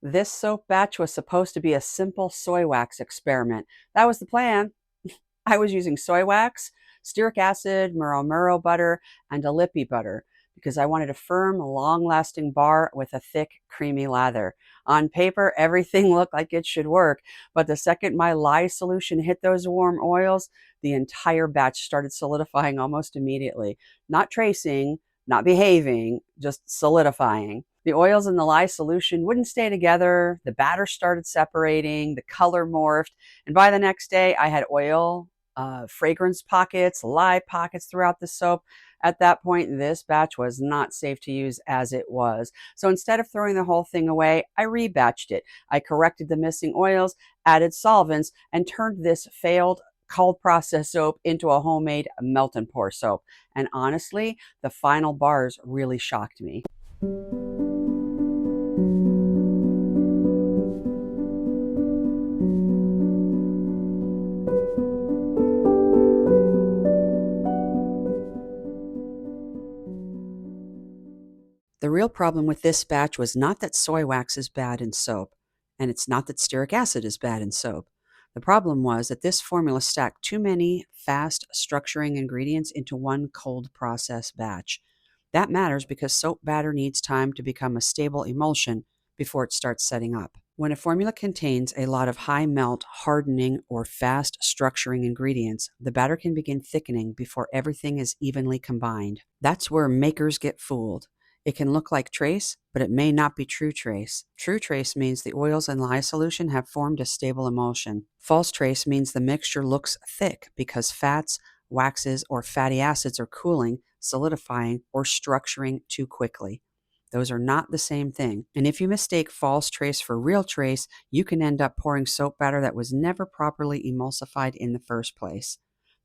This soap batch was supposed to be a simple soy wax experiment. That was the plan. I was using soy wax, stearic acid, murumuru butter, and illipe butter because I wanted a firm, long-lasting bar with a thick, creamy lather. On paper, everything looked like it should work, but the second my lye solution hit those warm oils, the entire batch started solidifying almost immediately. Not tracing, not behaving, just solidifying. The oils in the lye solution wouldn't stay together, the batter started separating, the color morphed, and by the next day I had oil, fragrance pockets, lye pockets throughout the soap. At that point, this batch was not safe to use as it was. So instead of throwing the whole thing away, I rebatched it. I corrected the missing oils, added solvents, and turned this failed cold process soap into a homemade melt and pour soap. And honestly, the final bars really shocked me. The real problem with this batch was not that soy wax is bad in soap, and it's not that stearic acid is bad in soap. The problem was that this formula stacked too many fast structuring ingredients into one cold process batch. That matters because soap batter needs time to become a stable emulsion before it starts setting up. When a formula contains a lot of high melt, hardening, or fast structuring ingredients, the batter can begin thickening before everything is evenly combined. That's where makers get fooled. It can look like trace, but it may not be true trace. True trace means the oils in lye solution have formed a stable emulsion. False trace means the mixture looks thick because fats, waxes, or fatty acids are cooling, solidifying, or structuring too quickly. Those are not the same thing. And if you mistake false trace for real trace, you can end up pouring soap batter that was never properly emulsified in the first place.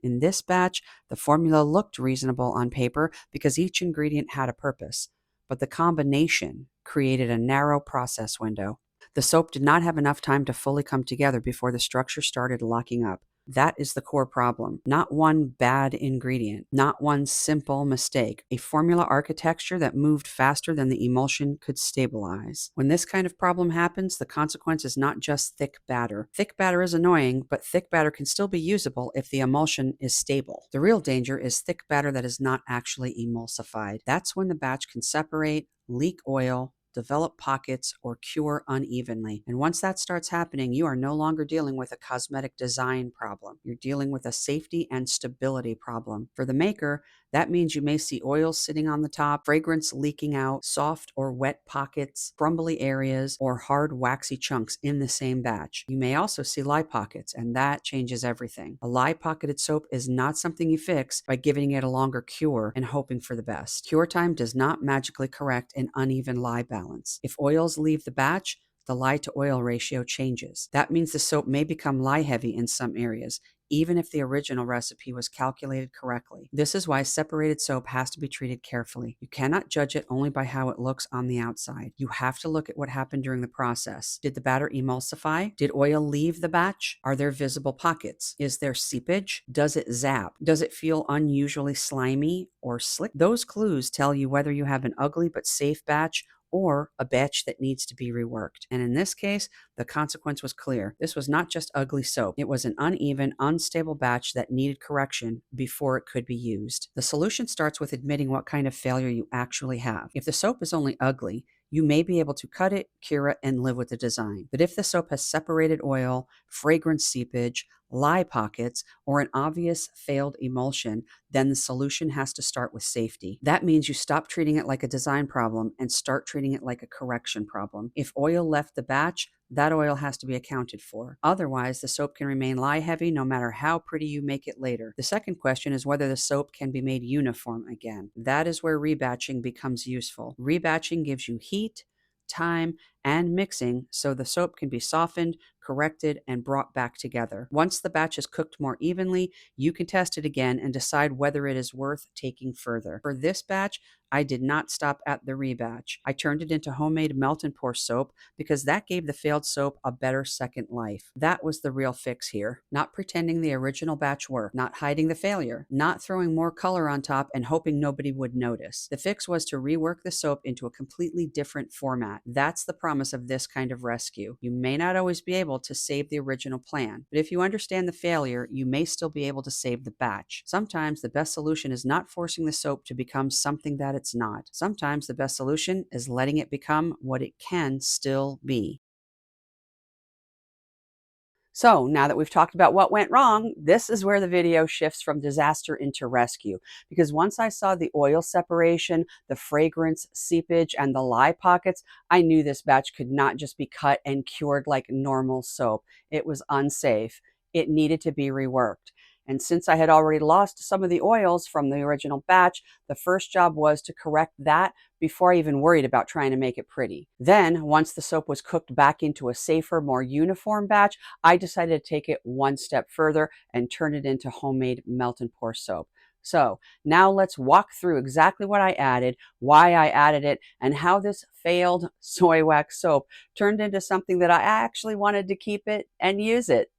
In this batch, the formula looked reasonable on paper because each ingredient had a purpose, but the combination created a narrow process window. The soap did not have enough time to fully come together before the structure started locking up. That is the core problem. Not one bad ingredient, not one simple mistake, a formula architecture that moved faster than the emulsion could stabilize. When this kind of problem happens, the consequence is not just thick batter. Thick batter is annoying, but thick batter can still be usable if the emulsion is stable. The real danger is thick batter that is not actually emulsified. That's when the batch can separate, leak oil, develop pockets, or cure unevenly. And once that starts happening, you are no longer dealing with a cosmetic design problem. You're dealing with a safety and stability problem. For the maker, that means you may see oils sitting on the top, fragrance leaking out, soft or wet pockets, crumbly areas, or hard waxy chunks in the same batch. You may also see lye pockets, and that changes everything. A lye pocketed soap is not something you fix by giving it a longer cure and hoping for the best. Cure time does not magically correct an uneven lye balance. If oils leave the batch, the lye to oil ratio changes. That means the soap may become lye heavy in some areas, even if the original recipe was calculated correctly. This is why separated soap has to be treated carefully. You cannot judge it only by how it looks on the outside. You have to look at what happened during the process. Did the batter emulsify? Did oil leave the batch? Are there visible pockets? Is there seepage? Does it zap? Does it feel unusually slimy or slick? Those clues tell you whether you have an ugly but safe batch or a batch that needs to be reworked. And in this case, the consequence was clear. This was not just ugly soap. It was an uneven, unstable batch that needed correction before it could be used. The solution starts with admitting what kind of failure you actually have. If the soap is only ugly, you may be able to cut it, cure it, and live with the design. But if the soap has separated oil, fragrance seepage, lye pockets, or an obvious failed emulsion, then the solution has to start with safety. That means you stop treating it like a design problem and start treating it like a correction problem. If oil left the batch, that oil has to be accounted for. Otherwise, the soap can remain lye heavy no matter how pretty you make it later. The second question is whether the soap can be made uniform again. That is where rebatching becomes useful. Rebatching gives you heat, time, and mixing so the soap can be softened, corrected, and brought back together. Once the batch is cooked more evenly, you can test it again and decide whether it is worth taking further. For this batch, I did not stop at the rebatch. I turned it into homemade melt and pour soap because that gave the failed soap a better second life. That was the real fix here. Not pretending the original batch worked, not hiding the failure, not throwing more color on top and hoping nobody would notice. The fix was to rework the soap into a completely different format. That's the promise promise of this kind of rescue. You may not always be able to save the original plan, but if you understand the failure, you may still be able to save the batch. Sometimes the best solution is not forcing the soap to become something that it's not. Sometimes the best solution is letting it become what it can still be. So now that we've talked about what went wrong, this is where the video shifts from disaster into rescue. Because once I saw the oil separation, the fragrance seepage, and the lye pockets, I knew this batch could not just be cut and cured like normal soap. It was unsafe. It needed to be reworked. And since I had already lost some of the oils from the original batch, the first job was to correct that before I even worried about trying to make it pretty. Then, once the soap was cooked back into a safer, more uniform batch, I decided to take it one step further and turn it into homemade melt and pour soap. So now let's walk through exactly what I added, why I added it, and how this failed soy wax soap turned into something that I actually wanted to keep it and use it.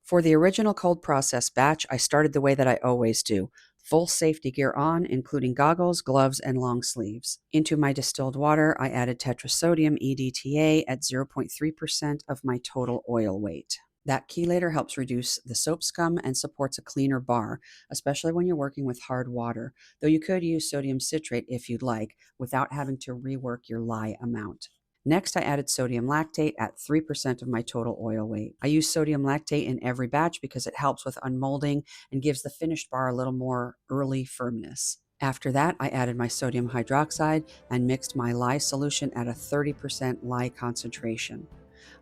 For the original cold process batch, I started the way that I always do. Full safety gear on, including goggles, gloves, and long sleeves. Into my distilled water, I added tetrasodium EDTA at 0.3% of my total oil weight. That chelator helps reduce the soap scum and supports a cleaner bar, especially when you're working with hard water, though you could use sodium citrate if you'd like, without having to rework your lye amount. Next, I added sodium lactate at 3% of my total oil weight. I use sodium lactate in every batch because it helps with unmolding and gives the finished bar a little more early firmness. After that, I added my sodium hydroxide and mixed my lye solution at a 30% lye concentration.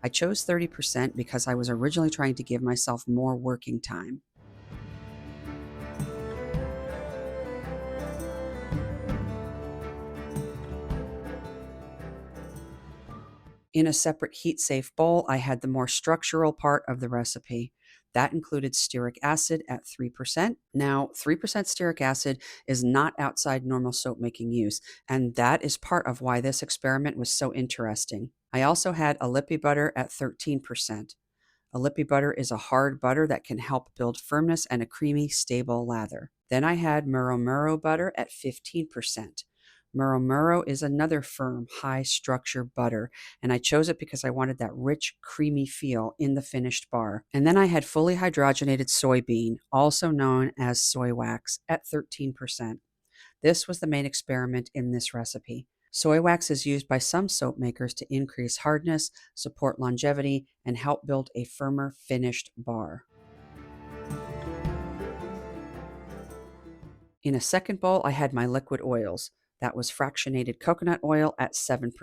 I chose 30% because I was originally trying to give myself more working time. In a separate heat-safe bowl, I had the more structural part of the recipe. That included stearic acid at 3%. Now, 3% stearic acid is not outside normal soap making use, and that is part of why this experiment was so interesting. I also had illipe butter at 13%. Illipe butter is a hard butter that can help build firmness and a creamy, stable lather. Then I had murumuru butter at 15%. Murumuru is another firm, high-structure butter, and I chose it because I wanted that rich, creamy feel in the finished bar. And then I had fully hydrogenated soybean, also known as soy wax, at 13%. This was the main experiment in this recipe. Soy wax is used by some soap makers to increase hardness, support longevity, and help build a firmer finished bar. In a second bowl, I had my liquid oils. That was fractionated coconut oil at 7%.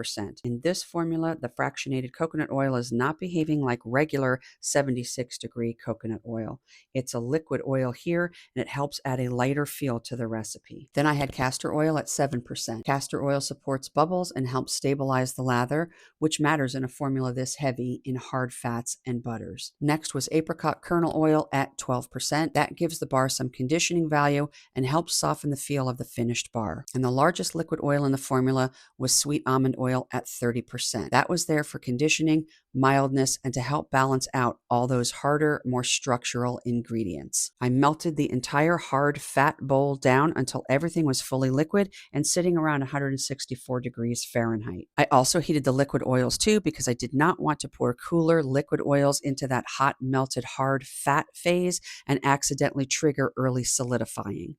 In this formula, the fractionated coconut oil is not behaving like regular 76-degree coconut oil. It's a liquid oil here, and it helps add a lighter feel to the recipe. Then I had castor oil at 7%. Castor oil supports bubbles and helps stabilize the lather, which matters in a formula this heavy in hard fats and butters. Next was apricot kernel oil at 12%. That gives the bar some conditioning value and helps soften the feel of the finished bar. And the largest liquid oil in the formula was sweet almond oil at 30%. That was there for conditioning, mildness, and to help balance out all those harder, more structural ingredients. I melted the entire hard fat bowl down until everything was fully liquid and sitting around 164 degrees Fahrenheit. I also heated the liquid oils too because I did not want to pour cooler liquid oils into that hot melted hard fat phase and accidentally trigger early solidifying.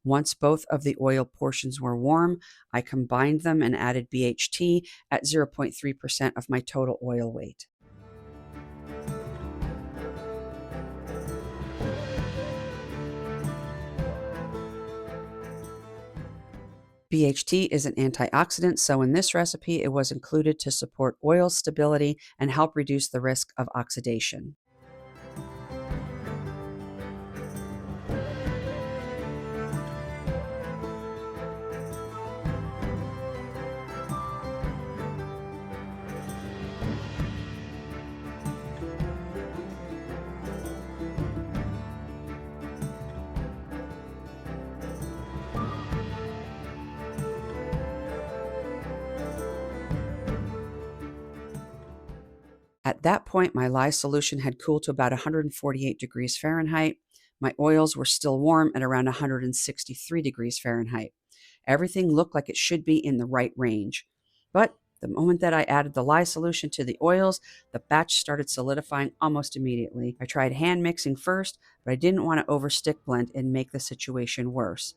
Once both of the oil portions were warm, I combined them and added BHT at 0.3% of my total oil weight. BHT is an antioxidant, so in this recipe, it was included to support oil stability and help reduce the risk of oxidation. At that point, my lye solution had cooled to about 148 degrees Fahrenheit. My oils were still warm at around 163 degrees Fahrenheit. Everything looked like it should be in the right range. But the moment that I added the lye solution to the oils, the batch started solidifying almost immediately. I tried hand mixing first, but I didn't want to overstick blend and make the situation worse.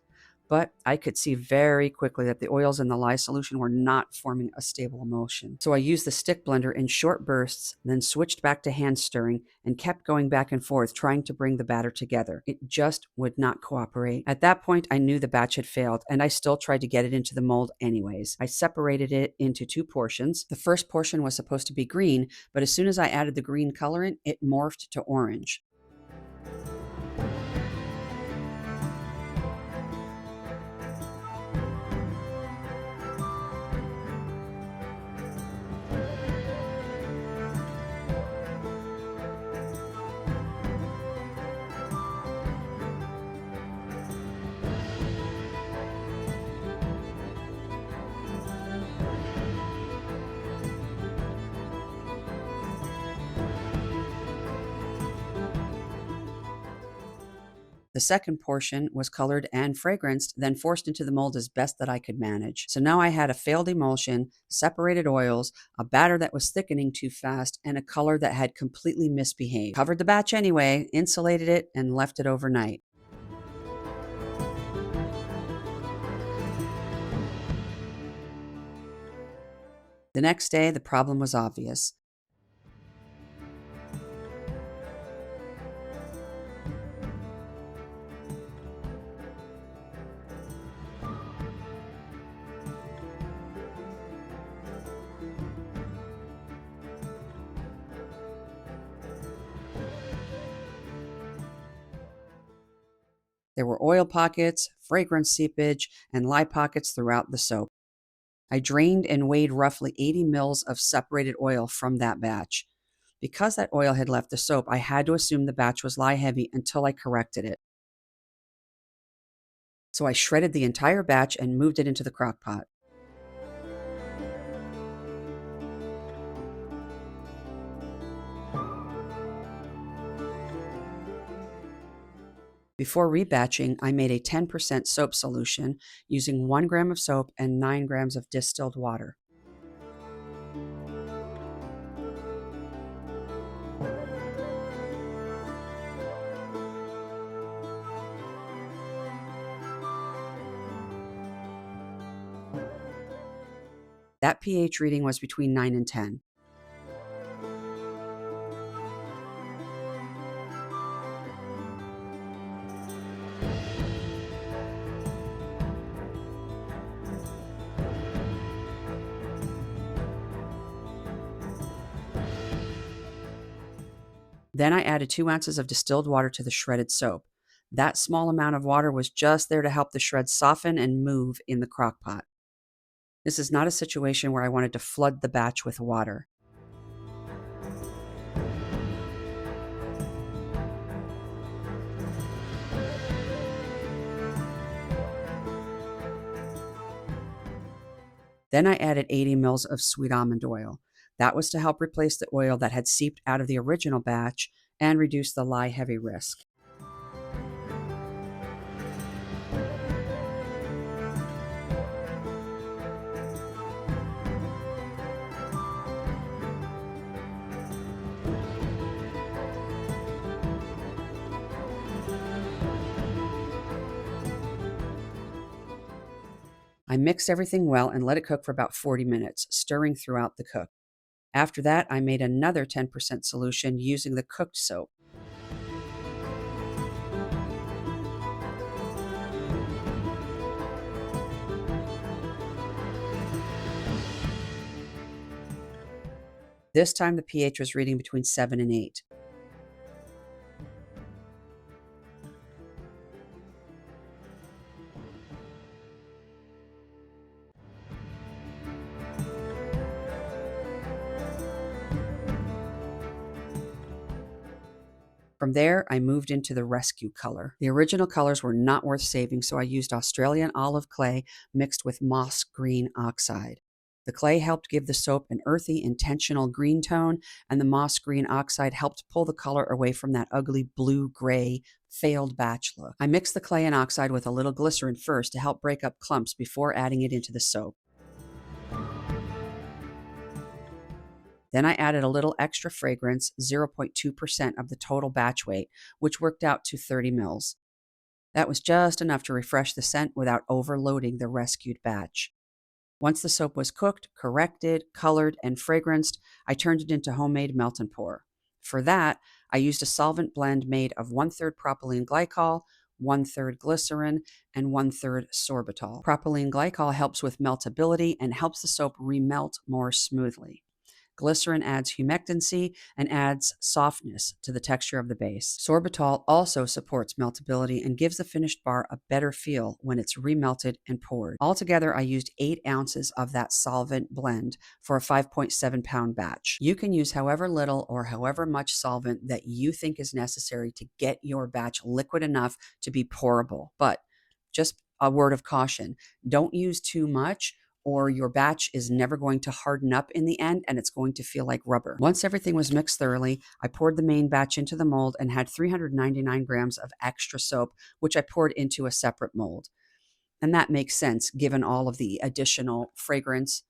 But I could see very quickly that the oils in the lye solution were not forming a stable emulsion. So I used the stick blender in short bursts, then switched back to hand stirring and kept going back and forth trying to bring the batter together. It just would not cooperate. At that point, I knew the batch had failed, and I still tried to get it into the mold anyways. I separated it into two portions. The first portion was supposed to be green, but as soon as I added the green colorant, it morphed to orange. The second portion was colored and fragranced, then forced into the mold as best that I could manage. So now I had a failed emulsion, separated oils, a batter that was thickening too fast, and a color that had completely misbehaved. Covered the batch anyway, insulated it, and left it overnight. The next day, the problem was obvious. There were oil pockets, fragrance seepage, and lye pockets throughout the soap. I drained and weighed roughly 80 mils of separated oil from that batch. Because that oil had left the soap, I had to assume the batch was lye heavy until I corrected it. So I shredded the entire batch and moved it into the crock pot. Before rebatching, I made a 10% soap solution using 1 gram of soap and 9 grams of distilled water. That pH reading was between 9 and 10. Then I added 2 ounces of distilled water to the shredded soap. That small amount of water was just there to help the shreds soften and move in the crock pot. This is not a situation where I wanted to flood the batch with water. Then I added 80 mils of sweet almond oil. That was to help replace the oil that had seeped out of the original batch and reduce the lye heavy risk. I mixed everything well and let it cook for about 40 minutes, stirring throughout the cook. After that, I made another 10% solution using the cooked soap. This time the pH was reading between 7 and 8. From there, I moved into the rescue color. The original colors were not worth saving, so I used Australian olive clay mixed with moss green oxide. The clay helped give the soap an earthy, intentional green tone, and the moss green oxide helped pull the color away from that ugly blue-gray failed batch look. I mixed the clay and oxide with a little glycerin first to help break up clumps before adding it into the soap. Then I added a little extra fragrance, 0.2% of the total batch weight, which worked out to 30 mils. That was just enough to refresh the scent without overloading the rescued batch. Once the soap was cooked, corrected, colored, and fragranced, I turned it into homemade melt and pour. For that, I used a solvent blend made of 1/3 propylene glycol, 1/3 glycerin, and 1/3 sorbitol. Propylene glycol helps with meltability and helps the soap remelt more smoothly. Glycerin adds humectancy and adds softness to the texture of the base. Sorbitol also supports meltability and gives the finished bar a better feel when it's remelted and poured. Altogether, I used 8 ounces of that solvent blend for a 5.7-pound batch. You can use however little or however much solvent that you think is necessary to get your batch liquid enough to be pourable. But just a word of caution, don't use too much, or your batch is never going to harden up in the end and it's going to feel like rubber. Once everything was mixed thoroughly, I poured the main batch into the mold and had 399 grams of extra soap, which I poured into a separate mold. And that makes sense given all of the additional fragrance,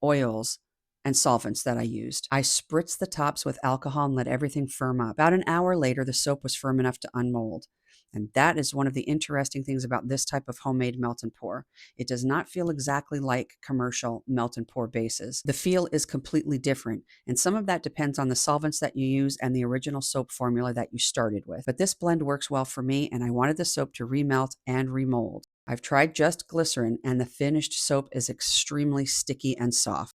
oils, and solvents that I used. I spritzed the tops with alcohol and let everything firm up. About an hour later, the soap was firm enough to unmold. And that is one of the interesting things about this type of homemade melt and pour. It does not feel exactly like commercial melt and pour bases. The feel is completely different, and some of that depends on the solvents that you use and the original soap formula that you started with. But this blend works well for me, and I wanted the soap to remelt and remold. I've tried just glycerin, and the finished soap is extremely sticky and soft.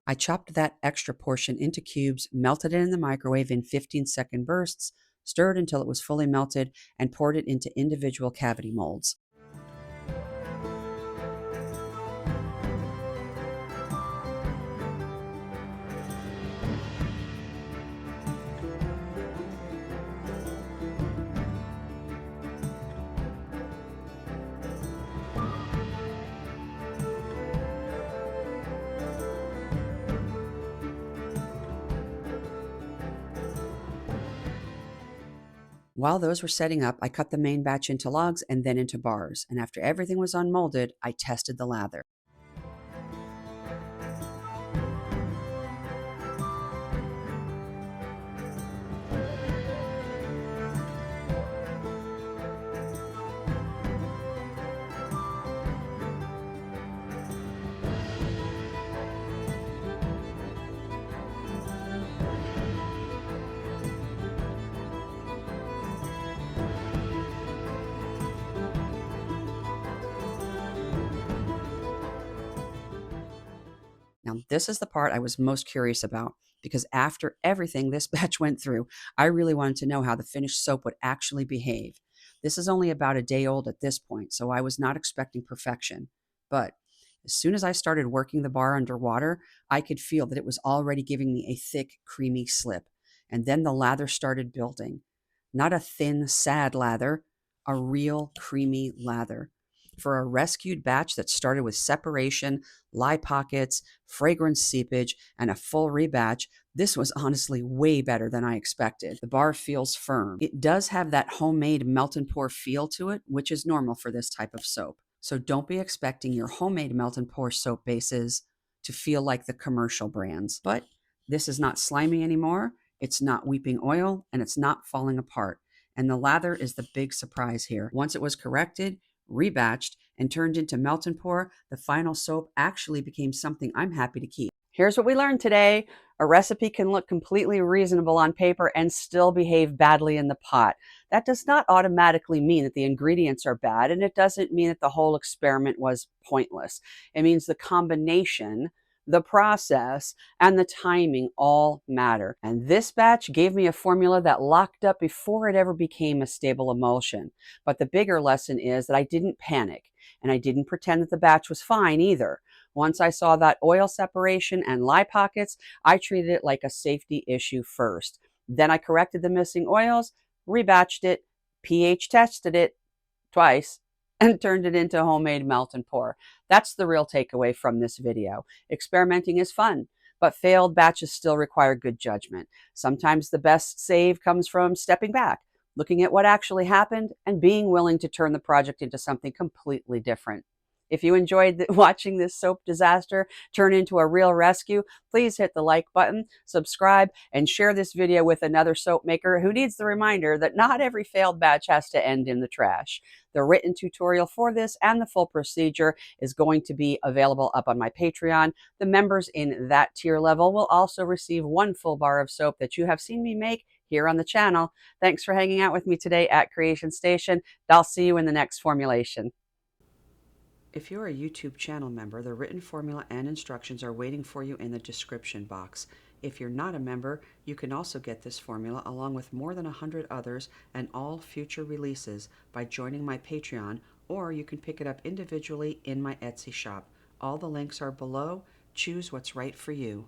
I chopped that extra portion into cubes, melted it in the microwave in 15-second bursts, stirred until it was fully melted, and poured it into individual cavity molds. While those were setting up, I cut the main batch into logs and then into bars, and after everything was unmolded, I tested the lather. Now, this is the part I was most curious about because after everything this batch went through, I really wanted to know how the finished soap would actually behave. This is only about a day old at this point, so I was not expecting perfection. But as soon as I started working the bar underwater, I could feel that it was already giving me a thick, creamy slip. And then the lather started building. Not a thin, sad lather, a real creamy lather. For a rescued batch that started with separation, lye pockets, fragrance seepage, and a full rebatch, this was honestly way better than I expected. The bar feels firm. It does have that homemade melt and pour feel to it, which is normal for this type of soap. So don't be expecting your homemade melt and pour soap bases to feel like the commercial brands. But this is not slimy anymore. It's not weeping oil, and it's not falling apart. And the lather is the big surprise here. Once it was corrected, rebatched, and turned into melt and pour, the final soap actually became something I'm happy to keep. Here's what we learned today. A recipe can look completely reasonable on paper and still behave badly in the pot. That does not automatically mean that the ingredients are bad, and it doesn't mean that the whole experiment was pointless. It means the combination, the process, and the timing all matter. And this batch gave me a formula that locked up before it ever became a stable emulsion. But the bigger lesson is that I didn't panic, and I didn't pretend that the batch was fine either. Once I saw that oil separation and lye pockets, I treated it like a safety issue first. Then I corrected the missing oils, rebatched it, pH tested it twice, and turned it into homemade melt and pour. That's the real takeaway from this video. Experimenting is fun, but failed batches still require good judgment. Sometimes the best save comes from stepping back, looking at what actually happened, and being willing to turn the project into something completely different. If you enjoyed watching this soap disaster turn into a real rescue, please hit the like button, subscribe, and share this video with another soap maker who needs the reminder that not every failed batch has to end in the trash. The written tutorial for this and the full procedure is going to be available up on my Patreon. The members in that tier level will also receive one full bar of soap that you have seen me make here on the channel. Thanks for hanging out with me today at Creation Station. I'll see you in the next formulation. If you're a YouTube channel member, the written formula and instructions are waiting for you in the description box. If you're not a member, you can also get this formula along with more than 100 others and all future releases by joining my Patreon, or you can pick it up individually in my Etsy shop. All the links are below. Choose what's right for you.